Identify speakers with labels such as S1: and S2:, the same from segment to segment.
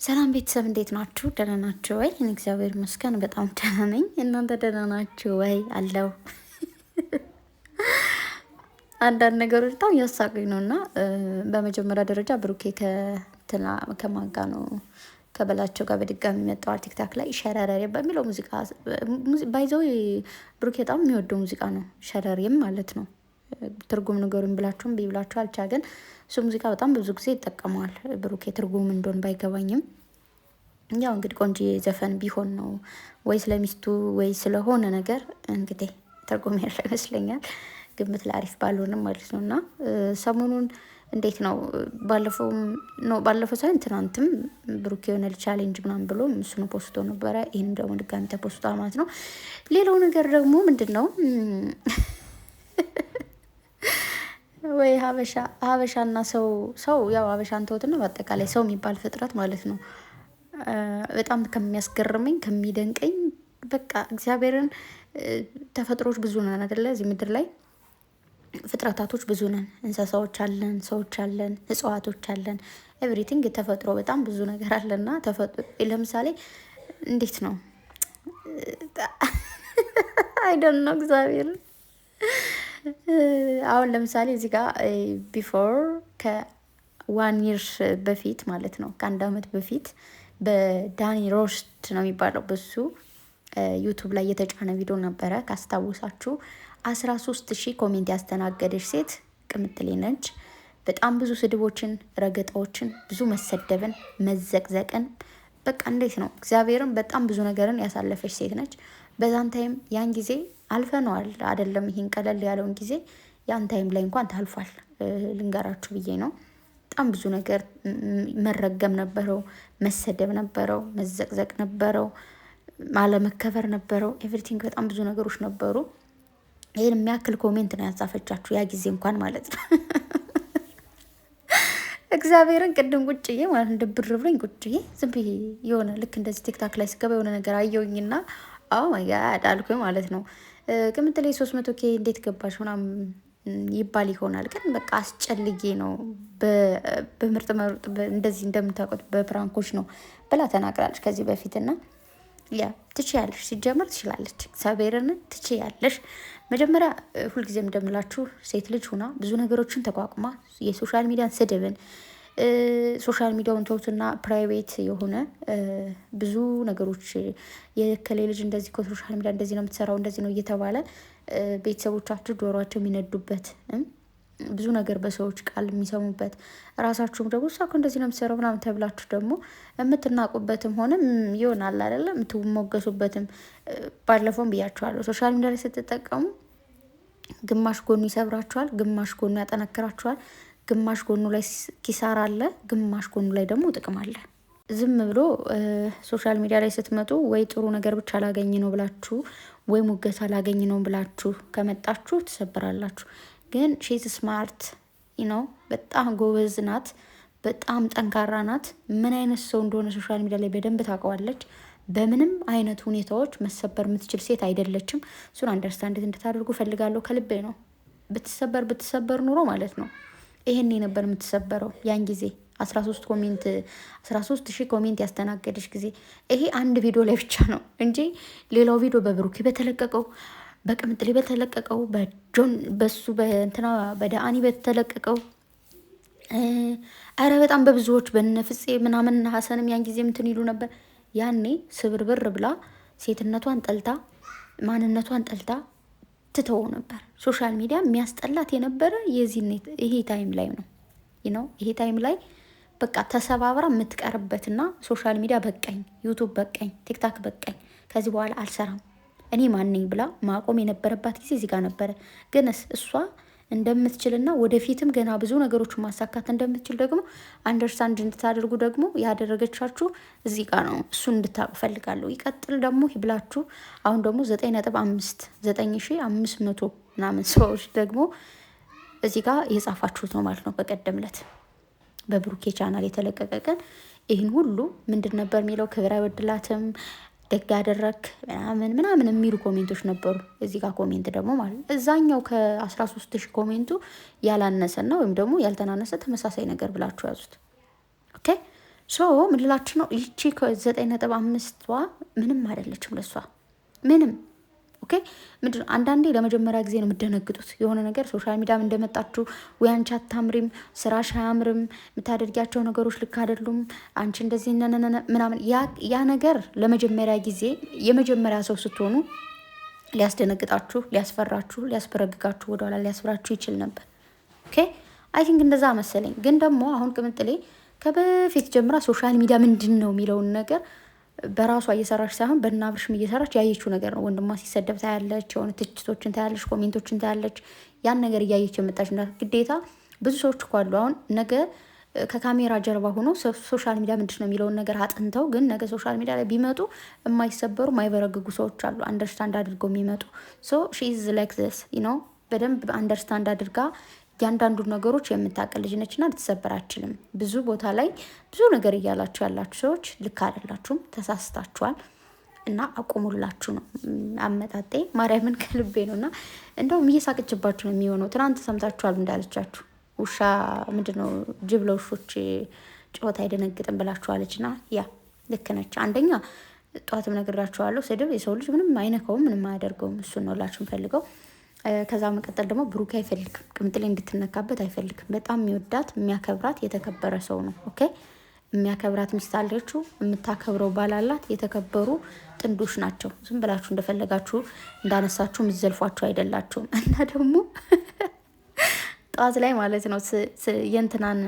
S1: ሰላም ቤተሰብ እንዴት ናችሁ? ደህና ናችሁ ወይ? እኔ እግዚአብሔር ይመስገን በጣም ደህና ነኝ። እናንተ ደህና ናችሁ ወይ? አለው አንዳንድ ነገሮች በጣም እያሳቁኝ ነው። እና በመጀመሪያ ደረጃ ብሩኬ ከማጋ ነው ከበላቸው ጋር በድጋሚ መጣዋል። ቲክታክ ላይ ሸረረሬ በሚለው ሙዚቃ ባይዘው ብሩኬ በጣም የሚወደው ሙዚቃ ነው። ሸረሬም ማለት ነው። ትርጉም ንገሩኝ ብላችሁም ቢብላችሁ አልቻ ግን እሱ ሙዚቃ በጣም ብዙ ጊዜ ይጠቀመዋል ብሩኬ። ትርጉም እንደሆን ባይገባኝም ያው እንግዲህ ቆንጆ ዘፈን ቢሆን ነው ወይ ስለሚስቱ ወይ ስለሆነ ነገር እንግዲህ ትርጉም ያለው ይመስለኛል። ግምት ለአሪፍ ባልሆንም ማለት ነው። እና ሰሞኑን እንዴት ነው ባለፈው ሳይሆን ትናንትም ብሩኬ የሆነ ቻሌንጅ ምናምን ብሎ እሱን ፖስቶ ነበረ። ይህንም ደግሞ ድጋሚ ተፖስቷል ማለት ነው። ሌላው ነገር ደግሞ ምንድን ነው ወይ ሀበሻና ሰው ያው ሀበሻን ተውትና በአጠቃላይ ሰው የሚባል ፍጥረት ማለት ነው። በጣም ከሚያስገርመኝ ከሚደንቀኝ በቃ እግዚአብሔርን ተፈጥሮች ብዙ ነን አይደለ? እዚህ ምድር ላይ ፍጥረታቶች ብዙ ነን። እንስሳዎች አለን፣ ሰዎች አለን፣ እጽዋቶች አለን። ኤቭሪቲንግ ተፈጥሮ በጣም ብዙ ነገር አለና ተፈጥሮ ለምሳሌ እንዴት ነው አይደን ነው እግዚአብሔርን አሁን ለምሳሌ እዚህ ጋር ቢፎር ከዋን ይር በፊት ማለት ነው ከአንድ አመት በፊት በዳኒ ሮስት ነው የሚባለው በሱ ዩቱብ ላይ የተጫነ ቪዲዮ ነበረ። ካስታወሳችሁ 13,000 ኮሜንት ያስተናገደች ሴት ቅምጥሌ ነች። በጣም ብዙ ስድቦችን፣ ረገጣዎችን፣ ብዙ መሰደብን፣ መዘቅዘቅን በቃ እንዴት ነው እግዚአብሔርን በጣም ብዙ ነገርን ያሳለፈች ሴት ነች። በዛን ታይም ያን ጊዜ አልፈነዋል አይደለም። ይሄን ቀለል ያለውን ጊዜ ያን ታይም ላይ እንኳን ታልፏል። ልንገራችሁ ብዬ ነው። በጣም ብዙ ነገር መረገም ነበረው፣ መሰደብ ነበረው፣ መዘቅዘቅ ነበረው፣ አለመከበር ነበረው። ኤቭሪቲንግ በጣም ብዙ ነገሮች ነበሩ። ይህን የሚያክል ኮሜንት ነው ያጻፈቻችሁ ያ ጊዜ እንኳን ማለት ነው። እግዚአብሔርን ቅድም ቁጭዬ ማለት እንደብር ብሎኝ ቁጭዬ ዝም ብዬ የሆነ ልክ እንደዚህ ቲክታክ ላይ ስገባ የሆነ ነገር አየውኝና አዎ ማይ ጋድ አልኩኝ ማለት ነው። ቅምጥሌ 300K እንዴት ገባሽ ምናምን ይባል ይሆናል፣ ግን በቃ አስጨልጌ ነው በምርጥ እንደዚህ እንደምታውቁት በፕራንኮች ነው ብላ ተናግራለች ከዚህ በፊትና ያ ትችያለሽ፣ ሲጀመር ትችላለች። እግዚአብሔርን ትችያለሽ። መጀመሪያ ሁልጊዜም እንደምላችሁ ሴት ልጅ ሁና ብዙ ነገሮችን ተቋቁማ የሶሻል ሚዲያን ስድብን ሶሻል ሚዲያውን ተውትና ፕራይቬት የሆነ ብዙ ነገሮች የከሌ ልጅ እንደዚህ ከሶሻል ሚዲያ እንደዚህ ነው የምትሰራው እንደዚህ ነው እየተባለ ቤተሰቦቻችሁ ጆሯቸው የሚነዱበት ብዙ ነገር በሰዎች ቃል የሚሰሙበት ራሳችሁም ደግሞ እሷ እኮ እንደዚህ ነው የምትሰራው ምናምን ተብላችሁ ደግሞ የምትናቁበትም ሆነ ይሆናል አይደለም የምትሞገሱበትም። ባለፈውም ብያችኋለሁ፣ ሶሻል ሚዲያ ላይ ስትጠቀሙ ግማሽ ጎኑ ይሰብራችኋል፣ ግማሽ ጎኑ ያጠነክራችኋል፣ ግማሽ ጎኑ ላይ ኪሳራ አለ፣ ግማሽ ጎኑ ላይ ደግሞ ጥቅም አለ። ዝም ብሎ ሶሻል ሚዲያ ላይ ስትመጡ ወይ ጥሩ ነገር ብቻ ላገኝ ነው ብላችሁ ወይ ሙገሳ ላገኝ ነው ብላችሁ ከመጣችሁ ትሰበራላችሁ። ግን ሺዝ ስማርት ነው፣ በጣም ጎበዝ ናት፣ በጣም ጠንካራ ናት። ምን አይነት ሰው እንደሆነ ሶሻል ሚዲያ ላይ በደንብ ታውቀዋለች። በምንም አይነት ሁኔታዎች መሰበር የምትችል ሴት አይደለችም። እሱን አንደርስታንድ እንድታደርጉ ፈልጋለሁ። ከልቤ ነው። ብትሰበር ኑሮ ማለት ነው ይሄን ነበር የምትሰበረው። ያን ጊዜ 13,000 ኮሜንት ያስተናገደች ጊዜ ይሄ አንድ ቪዲዮ ላይ ብቻ ነው እንጂ ሌላው ቪዲዮ በብሩኬ በተለቀቀው በቅምጥሌ በተለቀቀው በሱ በእንትና በዳኒ በተለቀቀው አረ በጣም በብዙዎች በነፍፄ ምናምን ሀሰንም ያን ጊዜ እንትን ይሉ ነበር። ያኔ ስብርብር ብላ ሴትነቷን ጠልታ ማንነቷን ጠልታ ትተው ነበር። ሶሻል ሚዲያ የሚያስጠላት የነበረ ይሄ ታይም ላይ ነው። ይሄ ታይም ላይ በቃ ተሰባብራ የምትቀርበትና ሶሻል ሚዲያ በቃኝ፣ ዩቱብ በቃኝ፣ ቲክታክ በቃኝ፣ ከዚህ በኋላ አልሰራም እኔ ማንኝ ብላ ማቆም የነበረባት ጊዜ እዚህ ጋር ነበረ። ግን እሷ እንደምትችልና ወደፊትም ገና ብዙ ነገሮችን ማሳካት እንደምትችል ደግሞ አንደርስታንድ እንድታደርጉ ደግሞ ያደረገቻችሁ እዚህ ጋር ነው። እሱን እንድታውቁ ፈልጋለሁ። ይቀጥል ደግሞ ብላችሁ አሁን ደግሞ 9,500 ምናምን ሰዎች ደግሞ እዚህ ጋር የጻፋችሁት ነው ማለት ነው። በቀደምለት በብሩኬ ቻናል የተለቀቀ ቀን ይህን ሁሉ ምንድን ነበር የሚለው ክብር አይወድላትም ደግ አደረክ ምናምን የሚሉ ኮሜንቶች ነበሩ። እዚህ ጋር ኮሜንት ደግሞ ማለት እዛኛው ከ13,000 ኮሜንቱ ያላነሰና ወይም ደግሞ ያልተናነሰ ተመሳሳይ ነገር ብላችሁ ያዙት። ኦኬ ምን ልላችሁ ነው? ይቺ ከ9.5 ምንም አይደለችም ለሷ ምንም። ኦኬ ምንድነው አንዳንዴ ለመጀመሪያ ጊዜ ነው የምደነግጡት የሆነ ነገር ሶሻል ሚዲያም እንደመጣችሁ ወይ አንቺ አታምሪም፣ ስራሽ አያምርም፣ የምታደርጊያቸው ነገሮች ልክ አይደሉም፣ አንቺ እንደዚህ ምናምን ያ ነገር ለመጀመሪያ ጊዜ የመጀመሪያ ሰው ስትሆኑ ሊያስደነግጣችሁ፣ ሊያስፈራችሁ፣ ሊያስበረግጋችሁ ወደኋላ ሊያስብራችሁ ይችል ነበር። ኦኬ አይ ቲንክ እንደዛ መሰለኝ። ግን ደግሞ አሁን ቅምጥሌ ከበፊት ጀምራ ሶሻል ሚዲያ ምንድን ነው የሚለውን ነገር በራሷ እየሰራች ሳይሆን በናብርሽም እየሰራች ያየችው ነገር ነው። ወንድሟ ሲሰደብ ታያለች፣ የሆነ ትችቶችን ታያለች፣ ኮሜንቶችን ታያለች። ያን ነገር እያየች የመጣች ግዴታ ብዙ ሰዎች እኮ አሉ አሁን ነገ ከካሜራ ጀርባ ሆኖ ሶሻል ሚዲያ ምንድን ነው የሚለውን ነገር አጥንተው ግን ነገ ሶሻል ሚዲያ ላይ ቢመጡ የማይሰበሩ የማይበረግጉ ሰዎች አሉ፣ አንደርስታንድ አድርገው የሚመጡ ሺ ኢዝ ላይክ ዚስ ነው። በደንብ አንደርስታንድ አድርጋ እያንዳንዱ ነገሮች የምታውቅ ልጅ ነችና ልትሰበር አችልም። ብዙ ቦታ ላይ ብዙ ነገር እያላችሁ ያላችሁ ሰዎች ልክ አይደላችሁም፣ ተሳስታችኋል እና አቁሙላችሁ ነው አመጣጤ። ማርያምን ከልቤ ነው እና እንደውም እየሳቅችባችሁ ነው የሚሆነው። ትናንት ሰምታችኋል እንዳለቻችሁ ውሻ ምንድነው ጅብ ለውሾች ጨዋታ አይደነግጥም ብላችኋለች። እና ያ ልክ ነች። አንደኛ ጠዋትም ነግራችኋለሁ፣ ስድብ የሰው ልጅ ምንም አይነካውም፣ ምንም አያደርገውም። እሱን ነው ላችሁ ፈልገው። ከዛ መቀጠል ደግሞ ብሩኬ አይፈልግም፣ ቅምጥሌ እንድትነካበት አይፈልግም። በጣም የሚወዳት የሚያከብራት የተከበረ ሰው ነው። ኦኬ የሚያከብራት ሚስት አለችው፣ የምታከብረው ባል አላት። የተከበሩ ጥንዶች ናቸው። ዝም ብላችሁ እንደፈለጋችሁ እንዳነሳችሁ የምትዘልፏቸው አይደላችሁም። እና ደግሞ ጠዋት ላይ ማለት ነው የእንትናን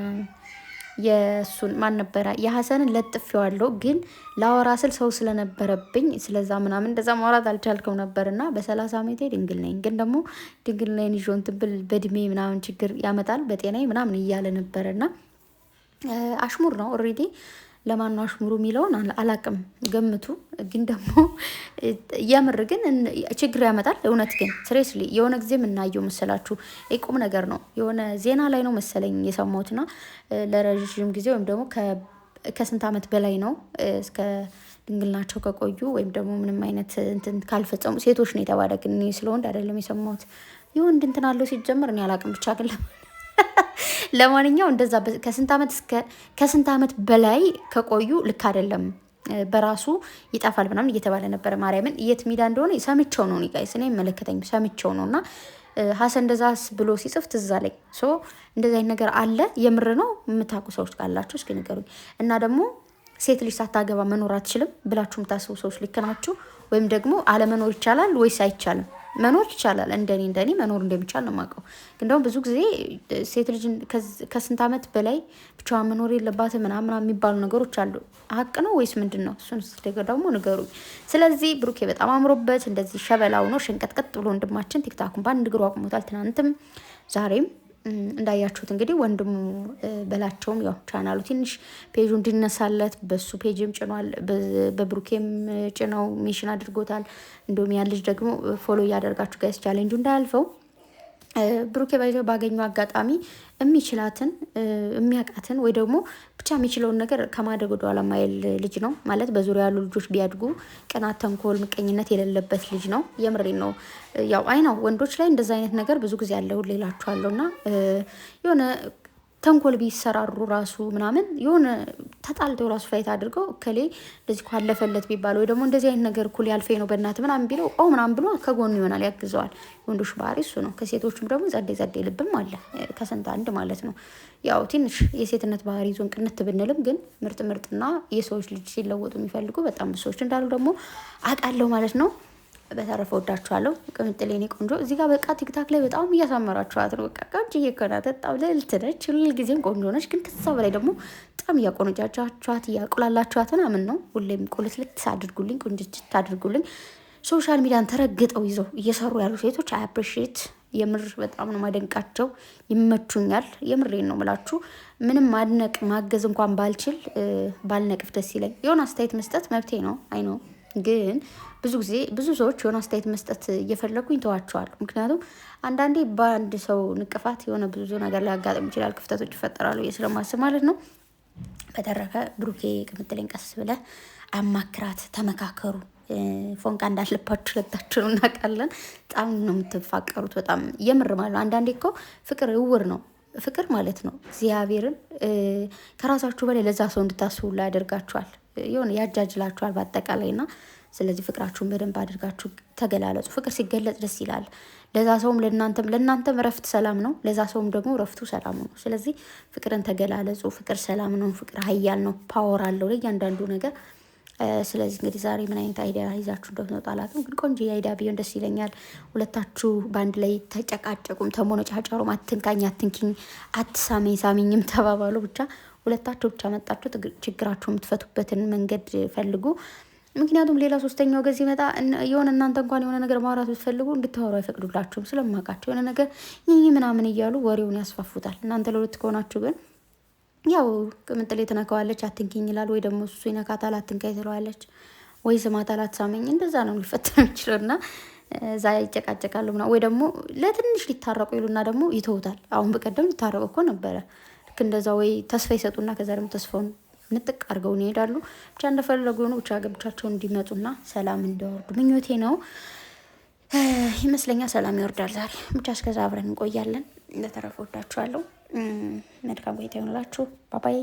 S1: የእሱን ማን ነበረ የሀሰንን ለጥፌዋለሁ፣ ግን ላወራ ስል ሰው ስለነበረብኝ ስለዛ ምናምን እንደዛ ማውራት አልቻልከው ነበርና በ30 ዓመቴ ድንግል ነኝ፣ ግን ደግሞ ድንግል ነኝ ይዞን ትብል በእድሜ ምናምን ችግር ያመጣል በጤናዬ ምናምን እያለ ነበርና አሽሙር ነው ኦልሬዲ። ለማን አሽሙሩ የሚለውን አላቅም፣ ገምቱ። ግን ደግሞ የምር ግን ችግር ያመጣል። እውነት ግን ስሬስሊ የሆነ ጊዜ የምናየው መሰላችሁ ቁም ነገር ነው። የሆነ ዜና ላይ ነው መሰለኝ የሰማሁትና ለረዥም ጊዜ ወይም ደግሞ ከስንት ዓመት በላይ ነው እስከ ድንግልናቸው ከቆዩ ወይም ደግሞ ምንም አይነት እንትን ካልፈጸሙ ሴቶች ነው የተባለ። ግን እኔ ስለወንድ አይደለም የሰማሁት። ይሁን እንትን አለው ሲጀመር እኔ አላቅም ብቻ ግን ለማንኛው እንደዛ ከስንት ዓመት በላይ ከቆዩ ልክ አይደለም፣ በራሱ ይጠፋል ምናምን እየተባለ ነበረ። ማርያምን የት ሜዳ እንደሆነ ሰምቼው ነው ጋይስ፣ እኔ አይመለከተኝም ሰምቼው ነው። እና ሀሰን እንደዛስ ብሎ ሲጽፍ ትዝ አለኝ። እንደዚ አይነት ነገር አለ። የምር ነው። የምታውቁ ሰዎች ካላችሁ እስኪ ንገሩኝ። እና ደግሞ ሴት ልጅ ሳታገባ መኖር አትችልም ብላችሁ የምታስቡ ሰዎች ልክ ናችሁ። ወይም ደግሞ አለመኖር ይቻላል ወይስ አይቻልም? መኖር ይቻላል። እንደኔ መኖር እንደሚቻል ነው የማውቀው። ግን ደግሞ ብዙ ጊዜ ሴት ልጅ ከስንት ዓመት በላይ ብቻዋን መኖር የለባትም ምናምን የሚባሉ ነገሮች አሉ። ሀቅ ነው ወይስ ምንድን ነው? እሱን ደግሞ ንገሩኝ። ስለዚህ ብሩኬ በጣም አምሮበት እንደዚህ ሸበላው ነው ሸንቀጥቀጥ ብሎ ወንድማችን ቲክታኩን በአንድ እግሩ አቁሞታል። ትናንትም ዛሬም እንዳያችሁት እንግዲህ ወንድሙ በላቸውም ያው ቻናሉ ትንሽ ፔጁ እንዲነሳለት በሱ ፔጅም ጭኗል፣ በብሩኬም ጭነው ሚሽን አድርጎታል። እንደውም ያ ልጅ ደግሞ ፎሎ እያደርጋችሁ ጋይስ ቻሌንጁ እንዳያልፈው ብሩኬ ባገኘው አጋጣሚ የሚችላትን የሚያውቃትን ወይ ደግሞ ብቻ የሚችለውን ነገር ከማድረግ ወደ ኋላ ማይል ልጅ ነው ማለት። በዙሪያ ያሉ ልጆች ቢያድጉ ቅናት፣ ተንኮል፣ ምቀኝነት የሌለበት ልጅ ነው። የምሬን ነው። ያው አይ ነው ወንዶች ላይ እንደዛ አይነት ነገር ብዙ ጊዜ ያለው ሌላችኋለሁ እና የሆነ ተንኮል ቢሰራሩ ራሱ ምናምን የሆነ ተጣልተው ራሱ ፋይት አድርገው እከሌ እንደዚህ ካለፈለት ቢባል ወይ ደግሞ እንደዚህ አይነት ነገር እኩል ያልፈኝ ነው በእናት ምናምን ቢለው ምናምን ብሎ ከጎኑ ይሆናል፣ ያግዘዋል። ወንዶች ባህሪ እሱ ነው። ከሴቶችም ደግሞ ጸዴ ልብም አለ ከስንት አንድ ማለት ነው። ያው ትንሽ የሴትነት ባህሪ ይዞን ቅንት ብንልም ግን ምርጥና የሰዎች ልጅ ሲለወጡ የሚፈልጉ በጣም ብዙ ሰዎች እንዳሉ ደግሞ አውቃለሁ ማለት ነው። በተረፈ ወዳችኋለሁ። ቅምጥሌ እኔ ቆንጆ እዚህ ጋር በቃ ቲክታክ ላይ በጣም እያሳመራችኋት ነው። በቃ ቆንጆ እየከናተ በጣም ልዕልት ነች፣ ሁልጊዜም ቆንጆ ነች። ግን ከዛ በላይ ደግሞ በጣም እያቆነጃጃችኋት እያቁላላችኋት ምናምን ነው። ሁሌም ቁልትልት አድርጉልኝ፣ ቁንጅት አድርጉልኝ። ሶሻል ሚዲያን ተረግጠው ይዘው እየሰሩ ያሉ ሴቶች አፕሪሺየት የምር በጣም ነው ማደንቃቸው፣ ይመቹኛል። የምሬን ነው ምላችሁ። ምንም ማድነቅ ማገዝ እንኳን ባልችል ባልነቅፍ ደስ ይለኝ። የሆነ አስተያየት መስጠት መብቴ ነው አይ ነው። ግን ብዙ ጊዜ ብዙ ሰዎች የሆነ አስተያየት መስጠት እየፈለጉ ይተዋቸዋል። ምክንያቱም አንዳንዴ በአንድ ሰው ንቅፋት የሆነ ብዙ ነገር ሊያጋጥም ይችላል፣ ክፍተቶች ይፈጠራሉ ስለማስብ ማለት ነው። በተረፈ ብሩኬ ቅምጥሌን ቀስ ብለህ አማክራት፣ ተመካከሩ። ፎንቃ እንዳለባችሁ ሁለታችሁ ነው እናውቃለን። በጣም ነው የምትፋቀሩት፣ በጣም የምር ማለት ነው። አንዳንዴ እኮ ፍቅር እውር ነው። ፍቅር ማለት ነው እግዚአብሔርን ከራሳችሁ በላይ ለዛ ሰው እንድታስቡ ላይ ያደርጋችኋል። የሆነ ያጃጅላችኋል በአጠቃላይ ና ስለዚህ ፍቅራችሁን በደንብ አድርጋችሁ ተገላለጹ። ፍቅር ሲገለጽ ደስ ይላል። ለዛ ሰውም ለእናንተም እረፍት ሰላም ነው፣ ለዛ ሰውም ደግሞ እረፍቱ ሰላም ነው። ስለዚህ ፍቅርን ተገላለጹ። ፍቅር ሰላም ነው። ፍቅር ሀያል ነው። ፓወር አለው ለእያንዳንዱ ነገር። ስለዚህ እንግዲህ ዛሬ ምን አይነት አይዲያ ይዛችሁ እንደምትመጡ አላውቅም፣ ግን ቆንጆ አይዲያ ቢሆን ደስ ይለኛል። ሁለታችሁ በአንድ ላይ ተጨቃጨቁም፣ ተሞነጫጨሩም፣ አትንካኝ፣ አትንኪኝ፣ አትሳመኝ፣ ሳሚኝም ተባባሉ። ብቻ ሁለታችሁ ብቻ መጣችሁ ችግራችሁ የምትፈቱበትን መንገድ ፈልጉ። ምክንያቱም ሌላ ሶስተኛው ገዝ ይመጣ የሆነ እናንተ እንኳን የሆነ ነገር ማውራት ብትፈልጉ እንድታወሩ አይፈቅዱላችሁም። ስለማውቃቸው የሆነ ነገር ይህ ምናምን እያሉ ወሬውን ያስፋፉታል። እናንተ ለሁለት ከሆናችሁ ግን ያው ቅምጥሌ ትነካዋለች፣ አትንኪኝ ይላል። ወይ ደግሞ እሱ ይነካታል፣ አትንካኝ ትለዋለች። ወይ ስማታል፣ አትሳመኝ። እንደዛ ነው ሊፈጠር የሚችለው እና እዛ ይጨቃጨቃሉ ምናምን። ወይ ደግሞ ለትንሽ ሊታረቁ ይሉና ደግሞ ይተውታል። አሁን በቀደም ሊታረቁ እኮ ነበረ። ልክ እንደዛ ወይ ተስፋ ይሰጡና ከዛ ደግሞ ተስፋውን ንጥቅ አድርገውን ይሄዳሉ። ብቻ እንደፈለጉ የሆኑ ብቻ ገብቻቸውን እንዲመጡና ሰላም እንዲያወርዱ ምኞቴ ነው ይመስለኛል። ሰላም ይወርዳል ዛሬ። ብቻ እስከዛ አብረን እንቆያለን። እንደተረፈ ወዳችኋለሁ። መልካም ቆይታ ይሆንላችሁ። ባባይ